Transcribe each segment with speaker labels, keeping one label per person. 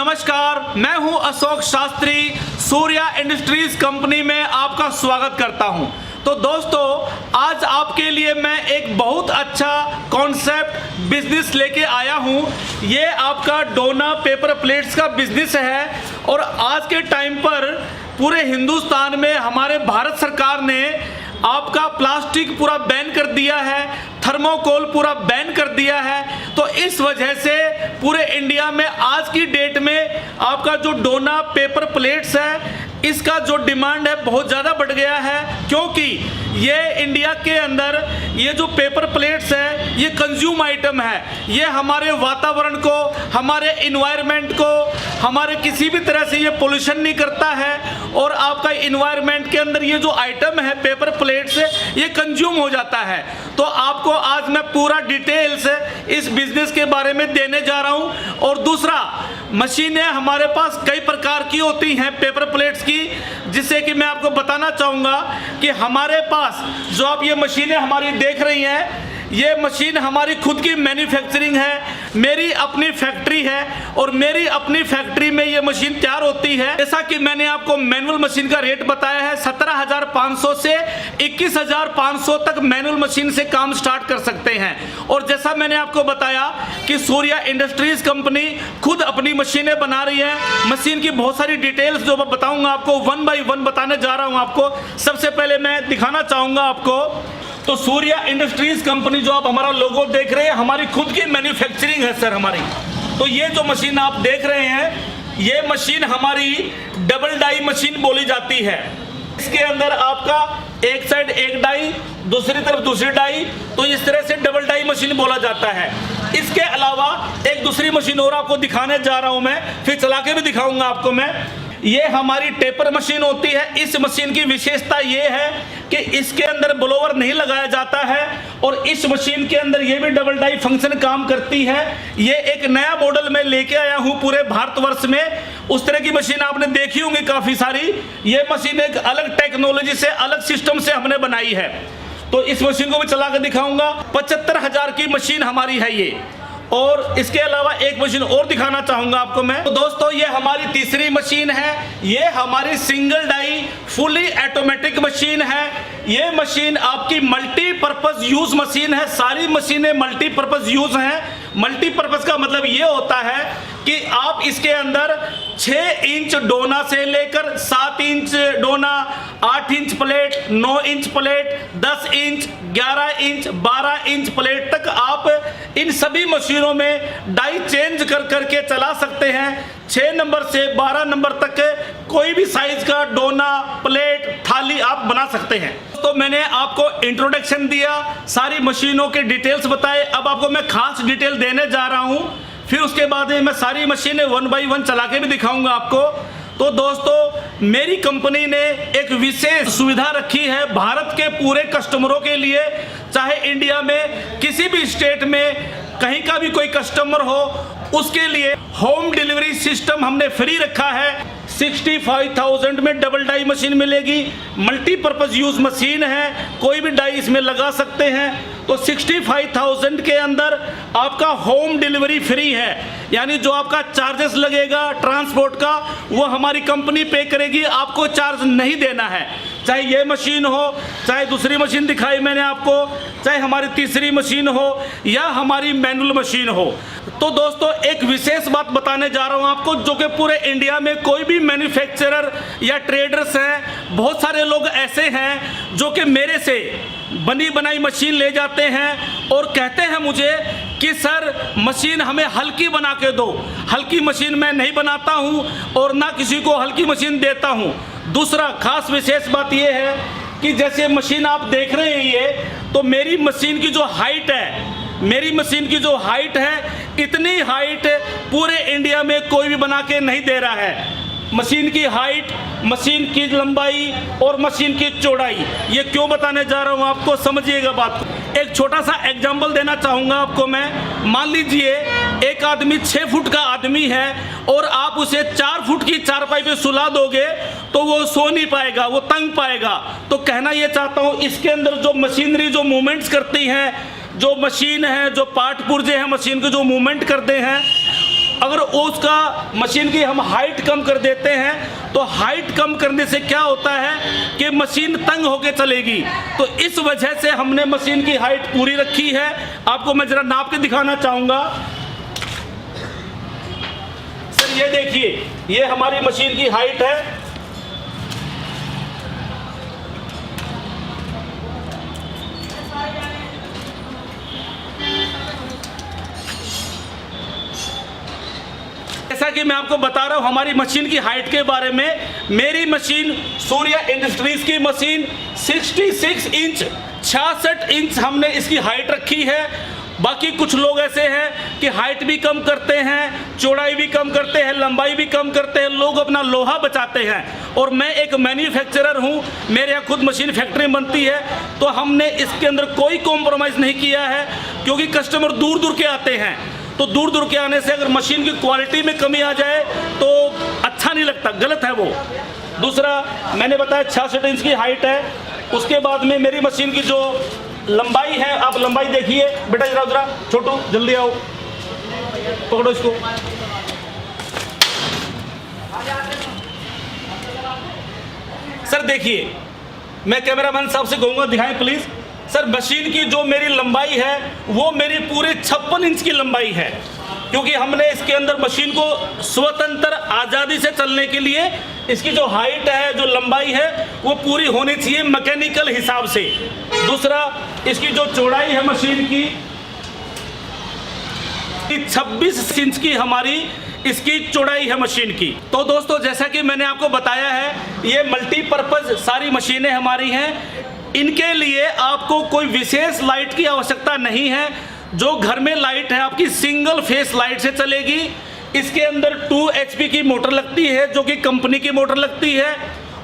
Speaker 1: नमस्कार, मैं हूं अशोक शास्त्री। सूर्या इंडस्ट्रीज कंपनी में आपका स्वागत करता हूं। तो दोस्तों, आज आपके लिए मैं एक बहुत अच्छा कॉन्सेप्ट बिजनेस लेके आया हूं। ये आपका डोना पेपर प्लेट्स का बिजनेस है और आज के टाइम पर पूरे हिंदुस्तान में हमारे भारत सरकार ने आपका प्लास्टिक पूरा बैन कर दिया है, थर्मोकोल पूरा बैन कर दिया है। तो इस वजह से पूरे इंडिया में आज की डेट में आपका जो डोना पेपर प्लेट्स है, इसका जो डिमांड है बहुत ज़्यादा बढ़ गया है, क्योंकि ये इंडिया के अंदर ये जो पेपर प्लेट्स है ये कंज्यूम आइटम है। ये हमारे वातावरण को, हमारे इन्वायरमेंट को, हमारे किसी भी तरह से ये पोल्यूशन नहीं करता है और आपका इन्वायरमेंट के अंदर ये जो आइटम है पेपर प्लेट्स ये कंज्यूम हो जाता है। तो आपको आज मैं पूरा डिटेल्स इस बिजनेस के बारे में देने जा रहा हूँ। और दूसरा, मशीनें हमारे पास कई प्रकार की होती हैं पेपर प्लेट्स की, जिससे कि मैं आपको बताना चाहूँगा कि हमारे पास जो आप ये मशीनें हमारी देख रही हैं, ये मशीन हमारी खुद की मैन्युफैक्चरिंग है। मेरी अपनी फैक्ट्री है और मेरी अपनी फैक्ट्री में ये मशीन तैयार होती है। जैसा कि मैंने आपको मैनुअल मशीन का रेट बताया है, 17,500 से 21,500 तक मैनुअल मशीन से काम स्टार्ट कर सकते हैं। और जैसा मैंने आपको बताया कि सूर्या इंडस्ट्रीज कंपनी खुद अपनी मशीनें बना रही है। मशीन की बहुत सारी डिटेल्स जो मैं बताऊंगा आपको, 1 बाय 1 बताने जा रहा हूं आपको। सबसे पहले मैं दिखाना चाहूंगा आपको, तो सूर्या इंडस्ट्रीज कंपनी जो आप हमारा लोगो देख रहे हैं, हमारी खुद की मैन्युफैक्चरिंग है सर हमारी। तो ये जो मशीन आप देख रहे हैं, ये मशीन हमारी डबल डाई मशीन बोली जाती है। इसके अंदर आपका एक साइड एक डाई, दूसरी तरफ दूसरी डाई, तो इस तरह से डबल डाई मशीन बोला जाता है। इसके अलावा एक दूसरी मशीन और आपको दिखाने जा रहा हूं मैं, फिर चला के भी दिखाऊंगा आपको मैं। ये हमारी टेपर मशीन होती है। इस मशीन की विशेषता ये है कि इसके अंदर ब्लोवर नहीं लगाया जाता है और इस मशीन के अंदर ये भी डबल डाई फंक्शन काम करती है। ये एक नया मॉडल मैं लेके आया हूँ पूरे भारतवर्ष में। उस तरह की मशीन आपने देखी होंगी काफ़ी सारी। ये मशीन एक अलग टेक्नोलॉजी से, अलग सिस्टम से हमने बनाई है। तो इस मशीन को भी चला कर दिखाऊंगा। 75,000 की मशीन हमारी है ये। और इसके अलावा एक मशीन और दिखाना चाहूंगा आपको मैं। तो दोस्तों, ये हमारी तीसरी मशीन है। ये हमारी single die fully automatic machine है। ये मशीन आपकी मल्टीपर्पज यूज मशीन है। सारी मशीनें मल्टीपर्पज यूज हैं। मल्टीपर्पज का मतलब ये होता है कि आप इसके अंदर 6 इंच डोना से लेकर 7 इंच डोना, 8 inch plate, 9 inch plate, 10 inch, 11 inch, 12 inch plate तक आप इन सभी मशीनों में डाई चेंज कर करके चला सकते हैं। 6 नंबर से 12 नंबर तक कोई भी साइज का डोना, प्लेट, थाली आप बना सकते हैं। तो मैंने आपको इंट्रोडक्शन दिया, सारी मशीनों के डिटेल्स बताए। अब आपको मैं खास डिटेल देने जा रहा हूं। फिर उसके बाद मैं सारी मशीनें 1 बाय 1 चला के भी दिखाऊंगा आपको। तो दोस्तों, मेरी कंपनी ने एक विशेष सुविधा रखी है भारत के पूरे कस्टमरों के लिए। चाहे इंडिया में किसी भी स्टेट में कहीं का भी कोई कस्टमर हो, उसके लिए होम डिलीवरी सिस्टम हमने फ्री रखा है। 65,000 में डबल डाई मशीन मिलेगी। मल्टीपर्पज यूज मशीन है, कोई भी डाई इसमें लगा सकते हैं। तो 65,000 के अंदर आपका होम डिलीवरी फ्री है, यानी जो आपका चार्जेस लगेगा ट्रांसपोर्ट का वो हमारी कंपनी पे करेगी, आपको चार्ज नहीं देना है। चाहे ये मशीन हो, चाहे दूसरी मशीन दिखाई मैंने आपको, चाहे हमारी तीसरी मशीन हो या हमारी मैनुअल मशीन हो। तो दोस्तों, एक विशेष बात बताने जा रहा हूं आपको, जो कि पूरे इंडिया में कोई भी मैन्युफैक्चरर या ट्रेडर्स हैं, बहुत सारे लोग ऐसे हैं जो कि मेरे से बनी बनाई मशीन ले जाते हैं और कहते हैं मुझे कि सर मशीन हमें हल्की बना के दो। हल्की मशीन मैं नहीं बनाता हूं और ना किसी को हल्की मशीन देता हूं। दूसरा खास विशेष बात यह है कि जैसे मशीन आप देख रहे हैं ये, तो मेरी मशीन की जो हाइट है, मेरी मशीन की जो हाइट है, इतनी हाइट पूरे इंडिया में कोई भी बना के नहीं दे रहा है। मशीन की हाइट, मशीन की लंबाई और मशीन की चौड़ाई, ये क्यों बताने जा रहा हूँ आपको, समझिएगा बात को। एक छोटा सा एग्जाम्पल देना चाहूँगा आपको मैं। मान लीजिए एक आदमी 6 फुट का आदमी है और आप उसे 4 फुट की चारपाई पे सुला दोगे तो वो सो नहीं पाएगा, वो तंग पाएगा। तो कहना ये चाहता हूँ, इसके अंदर जो मशीनरी जो मूवमेंट्स करती हैं, जो मशीन है, जो पार्ट पुर्जे हैं मशीन के जो मूवमेंट करते हैं, अगर उसका मशीन की हम हाइट कम कर देते हैं तो हाइट कम करने से क्या होता है कि मशीन तंग होके चलेगी। तो इस वजह से हमने मशीन की हाइट पूरी रखी है। आपको मैं जरा नाप के दिखाना चाहूँगा। सर ये देखिए, ये हमारी मशीन की हाइट है। जैसा कि मैं आपको बता रहा हूं हमारी मशीन की हाइट के बारे में, मेरी मशीन सूर्या इंडस्ट्रीज की मशीन 66 इंच 66 इंच हमने इसकी हाइट रखी है। बाकी कुछ लोग ऐसे हैं कि हाइट भी कम करते हैं, चौड़ाई भी कम करते हैं, लंबाई भी कम करते हैं, लोग अपना लोहा बचाते हैं। और मैं एक मैन्युफैक्चरर हूं, मेरे यहाँ खुद मशीन फैक्ट्री बनती है, तो हमने इसके अंदर कोई कॉम्प्रोमाइज़ नहीं किया है, क्योंकि कस्टमर दूर दूर के आते हैं। तो दूर दूर के आने से अगर मशीन की क्वालिटी में कमी आ जाए तो अच्छा नहीं लगता, गलत है वो। दूसरा मैंने बताया 66 इंच की हाइट है। उसके बाद में मेरी मशीन की जो लंबाई है, आप लंबाई देखिए बेटा, जरा जरा छोटू जल्दी आओ, पकड़ो इसको। सर देखिए, मैं कैमरामैन साहब से कहूँगा दिखाएं प्लीज। सर मशीन की जो मेरी लंबाई है वो मेरी पूरे 56 इंच की लंबाई है, क्योंकि हमने इसके अंदर मशीन को स्वतंत्र आज़ादी से चलने के लिए इसकी जो हाइट है, जो लंबाई है, वो पूरी होनी चाहिए मैकेनिकल हिसाब से। दूसरा, इसकी जो चौड़ाई है मशीन की 26 इंच की हमारी इसकी चौड़ाई है मशीन की। तो दोस्तों जैसा कि मैंने आपको बताया है, ये मल्टीपर्पज़ सारी मशीनें हमारी हैं। इनके लिए आपको कोई विशेष लाइट की आवश्यकता नहीं है। जो घर में लाइट है आपकी सिंगल फेस लाइट से चलेगी। इसके अंदर 2 HP की मोटर लगती है, जो कि कंपनी की मोटर लगती है।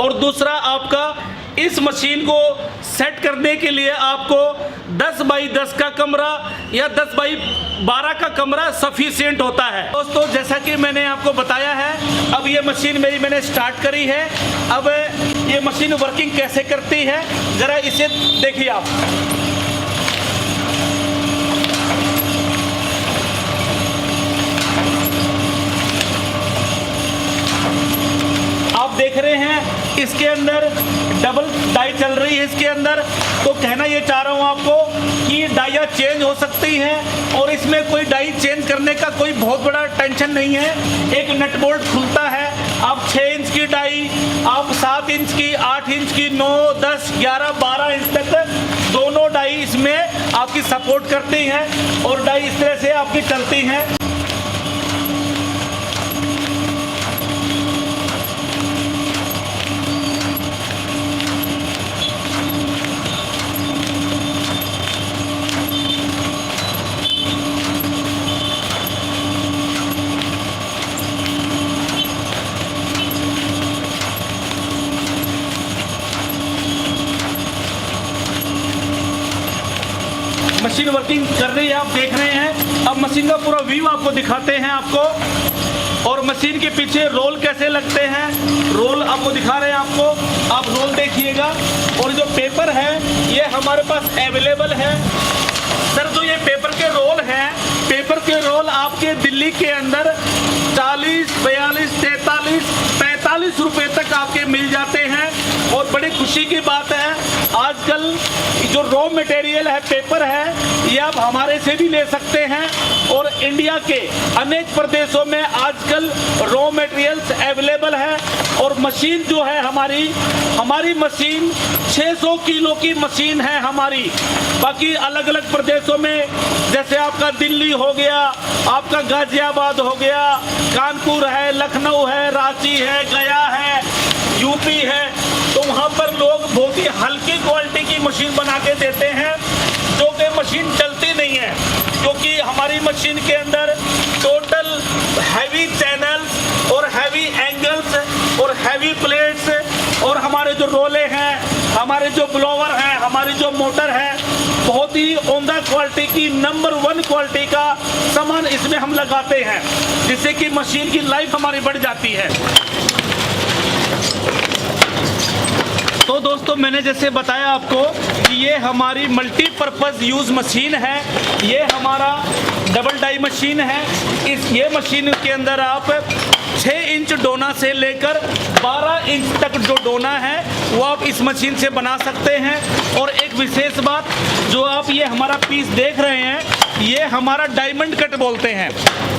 Speaker 1: और दूसरा, आपका इस मशीन को सेट करने के लिए आपको 10 बाई 10 का कमरा या 10 बाई 12 का कमरा सफिशिएंट होता है। दोस्तों जैसा कि मैंने आपको बताया है, अब ये मशीन मैंने स्टार्ट करी है। अब ये मशीन वर्किंग कैसे करती है ज़रा इसे देखिए आप। आप देख रहे हैं इसके अंदर डबल डाई चल रही है इसके अंदर। तो कहना ये चाह रहा हूँ आपको कि डाइयाँ चेंज हो सकती हैं और इसमें कोई डाई चेंज करने का कोई बहुत बड़ा टेंशन नहीं है। एक नट बोल्ट खुलता है, आप 6 इंच की डाई, आप 7 इंच की, 8 इंच की, 9, 10, 11, 12 इंच तक दोनों डाई इसमें आपकी सपोर्ट करती हैं और डाई इस तरह से आपकी चलती हैं। मशीन वर्किंग कर रही है, आप देख रहे हैं। अब मशीन का पूरा व्यू आपको दिखाते हैं आपको, और मशीन के पीछे रोल कैसे लगते हैं, रोल आपको दिखा रहे हैं आपको। आप रोल देखिएगा। और जो पेपर है ये हमारे पास अवेलेबल है। सर जो ये पेपर के रोल हैं, पेपर के रोल आपके दिल्ली के अंदर 40, 42, 43, 45 रुपए तक आपके मिल जाते हैं। और बड़ी खुशी की बात है, आजकल जो रॉ मटेरियल है, पेपर है, ये आप हमारे से भी ले सकते हैं। और इंडिया के अनेक प्रदेशों में आजकल रॉ मटेरियल्स अवेलेबल है। और मशीन जो है हमारी मशीन 600 किलो की मशीन है हमारी। बाकी अलग अलग प्रदेशों में जैसे आपका दिल्ली हो गया, आपका गाजियाबाद हो गया, कानपुर है, लखनऊ है, रांची है, गया है, यूपी है, तो वहाँ पर लोग बहुत ही हल्की क्वालिटी की मशीन बना के देते हैं, जो कि मशीन चलती नहीं है। क्योंकि हमारी मशीन के अंदर टोटल हैवी चैनल्स और हैवी एंगल्स और हैवी प्लेट्स और हमारे जो रोले हैं, हमारे जो ब्लोवर हैं, हमारी जो मोटर है, बहुत ही उम्दा क्वालिटी की नंबर 1 क्वालिटी का सामान इसमें हम लगाते हैं, जिससे कि मशीन की लाइफ हमारी बढ़ जाती है। तो दोस्तों मैंने जैसे बताया आपको कि ये हमारी मल्टीपर्पज़ यूज़ मशीन है। ये हमारा डबल डाई मशीन है। ये मशीन के अंदर आप 6 इंच डोना से लेकर 12 इंच तक जो डोना है वो आप इस मशीन से बना सकते हैं। और एक विशेष बात, जो आप ये हमारा पीस देख रहे हैं, ये हमारा डायमंड कट बोलते हैं।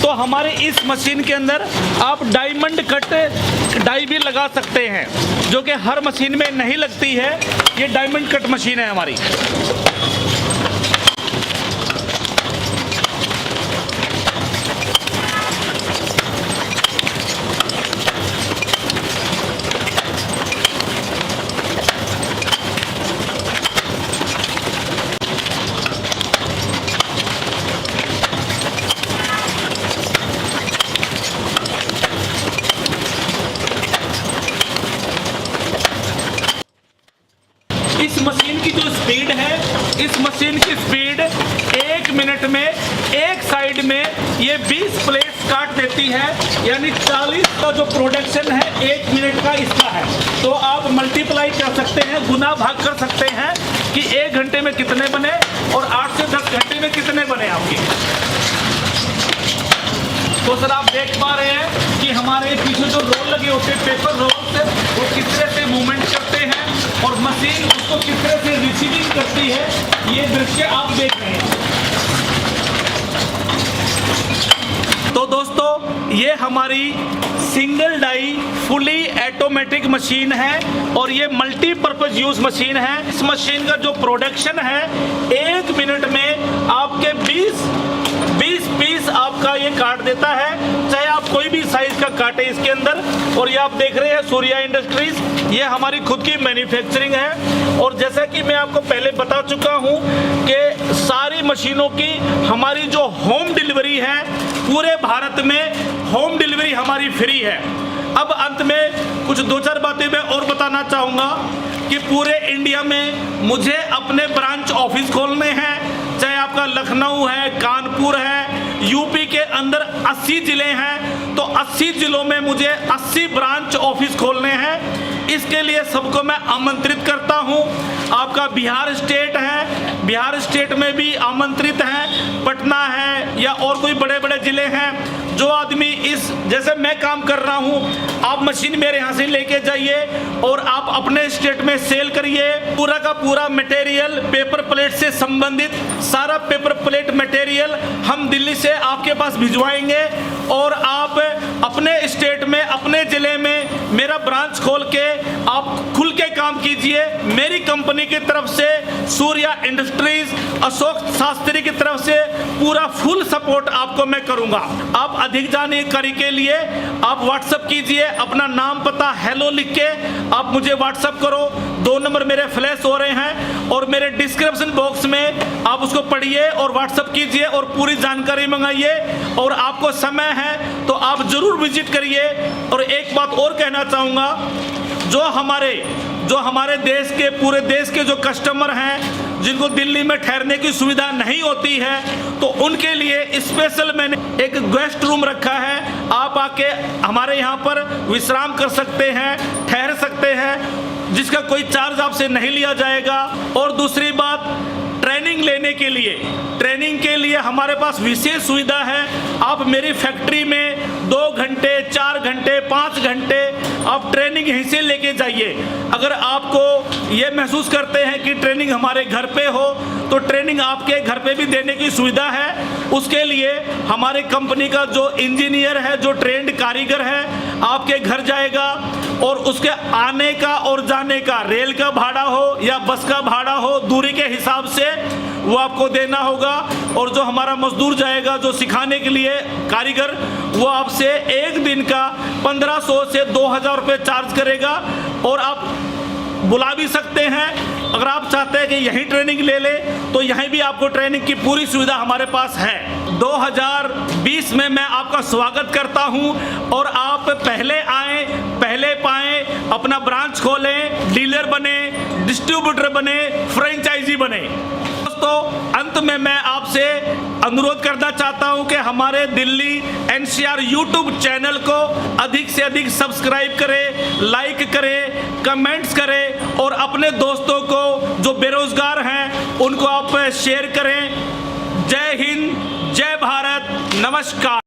Speaker 1: तो हमारे इस मशीन के अंदर आप डायमंड कट डाई भी लगा सकते हैं, जो कि हर मशीन में नहीं लगती है। ये डायमंड कट मशीन है हमारी। इस मशीन की जो स्पीड है, इस मशीन की स्पीड 1 मिनट में एक साइड में ये 20 प्लेट्स काट देती है। यानी 40 का जो प्रोडक्शन है 1 मिनट का इसका है। तो आप मल्टीप्लाई कर सकते हैं, गुना भाग कर सकते हैं कि 1 घंटे में कितने बने और 8 से 10 घंटे में कितने बने आपके। तो सर आप देख पा रहे हैं कि हमारे पीछे जो रोल लगे होते हैं, पेपर रोल, वो किस तरह से मूवमेंट करते हैं और मशीन उसको किस तरह से रिसीविंग करती है, ये दृश्य आप देख रहे हैं। तो दोस्तों, ये हमारी single die fully automatic machine है और ये मल्टीपर्पज यूज मशीन है। इस मशीन का जो प्रोडक्शन है 1 मिनट में आपके 20 पीस आपका ये काट देता है, चाहे आप कोई भी साइज का काटे इसके अंदर। और ये आप देख रहे हैं सूर्या इंडस्ट्रीज, ये हमारी खुद की मैन्युफैक्चरिंग है। और जैसा कि मैं आपको पहले बता चुका हूं कि सारी मशीनों की हमारी जो होम डिलीवरी है, पूरे भारत में होम डिलीवरी हमारी फ्री है। अब अंत में कुछ 2-4 बातें मैं और बताना चाहूँगा कि पूरे इंडिया में मुझे अपने ब्रांच ऑफिस खोलने हैं, चाहे आपका लखनऊ है, कानपुर है, यूपी के अंदर 80 ज़िले हैं, तो 80 ज़िलों में मुझे 80 ब्रांच ऑफिस खोलने हैं। इसके लिए सबको मैं आमंत्रित करता हूं। आपका बिहार स्टेट है, बिहार स्टेट में भी आमंत्रित हैं, पटना है या और कोई बड़े बड़े ज़िले हैं। जो आदमी इस जैसे मैं काम कर रहा हूं, आप मशीन मेरे यहाँ से लेके जाइए और आप अपने स्टेट में सेल करिए। पूरा का पूरा मटेरियल पेपर प्लेट से संबंधित सारा पेपर प्लेट मटेरियल हम दिल्ली से आपके पास भिजवाएंगे और आप अपने स्टेट में, अपने ज़िले में मेरा ब्रांच खोल के आप खुल के काम कीजिए। मेरी कंपनी की तरफ से, सूर्या इंडस्ट्रीज, अशोक शास्त्री की तरफ से पूरा फुल सपोर्ट आपको मैं करूंगा। आप अधिक जानकारी के लिए आप व्हाट्सएप कीजिए, अपना नाम पता हेलो लिख के आप मुझे व्हाट्सएप करो। 2 नंबर मेरे फ्लैश हो रहे हैं और मेरे डिस्क्रिप्शन बॉक्स में आप उसको पढ़िए और व्हाट्सएप कीजिए और पूरी जानकारी मंगाइए। और आपको समय है तो आप जरूर विजिट करिए। और एक बात और कहना चाहूँगा, जो हमारे देश के, पूरे देश के जो कस्टमर हैं जिनको दिल्ली में ठहरने की सुविधा नहीं होती है, तो उनके लिए स्पेशल मैंने एक गेस्ट रूम रखा है। आप आके हमारे यहाँ पर विश्राम कर सकते हैं, ठहर सकते हैं, जिसका कोई चार्ज आपसे नहीं लिया जाएगा। और दूसरी बात, ट्रेनिंग ट्रेनिंग के लिए हमारे पास विशेष सुविधा है। आप मेरी फैक्ट्री में 2 घंटे, 4 घंटे, 5 घंटे आप ट्रेनिंग यहीं से लेके जाइए। अगर आपको ये महसूस करते हैं कि ट्रेनिंग हमारे घर पे हो, तो ट्रेनिंग आपके घर पे भी देने की सुविधा है। उसके लिए हमारे कंपनी का जो इंजीनियर है, जो ट्रेंड कारीगर है, आपके घर जाएगा और उसके आने का और जाने का, रेल का भाड़ा हो या बस का भाड़ा हो, दूरी के हिसाब से वो आपको देना होगा। और जो हमारा मजदूर जाएगा, जो सिखाने के लिए कारीगर, वो आपसे एक दिन का 1500 से 2000 रुपये चार्ज करेगा। और आप बुला भी सकते हैं, अगर आप चाहते हैं कि यहीं ट्रेनिंग ले ले तो यहीं भी आपको ट्रेनिंग की पूरी सुविधा हमारे पास है। 2020 में मैं आपका स्वागत करता हूं और आप पहले आएँ, पहले पाएँ, अपना ब्रांच खोलें, डीलर बने, डिस्ट्रीब्यूटर बने, फ्रेंचाइजी बने। दोस्तों, अंत में मैं आपसे अनुरोध करना चाहता हूं कि हमारे दिल्ली एनसीआर यूट्यूब चैनल को अधिक से अधिक सब्सक्राइब करें, लाइक करें, कमेंट्स करें और अपने दोस्तों को जो बेरोजगार हैं उनको आप शेयर करें। जय हिंद, जय भारत, नमस्कार।